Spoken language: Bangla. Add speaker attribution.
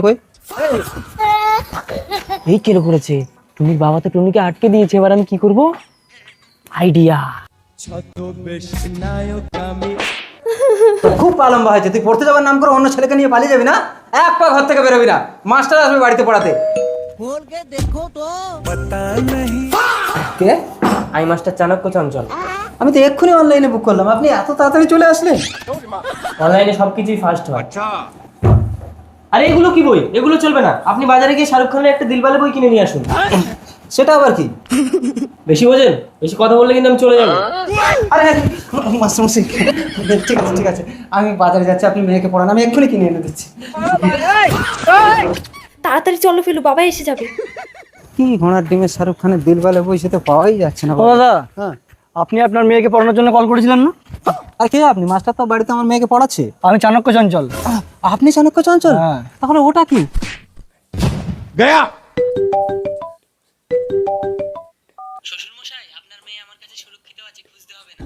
Speaker 1: কই
Speaker 2: এই কেন করেছে? টুনির বাবা তো টুনিকে আটকে দিয়েছে, এবার আমি কি করব? আইডিয়া।
Speaker 1: খুব লম্বা হয়েছে, তুই পড়তে যাওয়ার নাম করে অন্য ছেলেকে নিয়ে পালিয়ে যাবি না? এক পা ঘর থেকে বেরোবি না, মাস্টার আসবে বাড়িতে পড়াতে। কে?
Speaker 2: আমি মাস্টার চাণক্য চঞ্চল।
Speaker 1: আমি তো এক্ষুনি অনলাইনে বুক করলাম, আপনি এত তাড়াতাড়ি চলে আসলেন?
Speaker 2: অনলাইনে সবকিছুই ফার্স্ট হয়। আরে এগুলো কি বই? এগুলো চলবে না। আপনি বাজারে গিয়ে শাহরুখ খানের একটা দিলবালে বই কিনে নিয়ে আসুন।
Speaker 1: সেটা আবার কি?
Speaker 2: বেশি বোঝেন? বেশি কথা বললে কিন্তু আমি চলে যাবো।
Speaker 1: আরে মাস্টারমশাই, ঠিক আছে ঠিক আছে, আমি বাজারে যাচ্ছি, আপনি মেয়েকে পড়ান, আমি এক্ষুনি কিনে এনে দিচ্ছি।
Speaker 3: তাড়াতাড়ি চলো ফেলু, বাবা এসে যাবে।
Speaker 1: কি ঘোড়ার ডিমের শাহরুখ খানের দিলবালে বই, সে তো পাওয়াই যাচ্ছে না।
Speaker 2: দাদা,
Speaker 1: হ্যাঁ,
Speaker 2: আপনি আপনার মেয়েকে পড়ানোর জন্য কল করেছিলেন না?
Speaker 1: আর কে আপনি? মাস্টার তো বাড়িতে আমার মেয়েকে পড়াচ্ছে।
Speaker 2: আমি চাণক্য চঞ্চল।
Speaker 1: আপনি চাণক্য চঞ্চল?
Speaker 2: হ্যাঁ।
Speaker 1: তাহলে ওটা কি?
Speaker 2: শ্বশুরমশাই, আপনার মেয়ে আমার কাছে সুরক্ষিত আছে, খুঁজতে হবে না।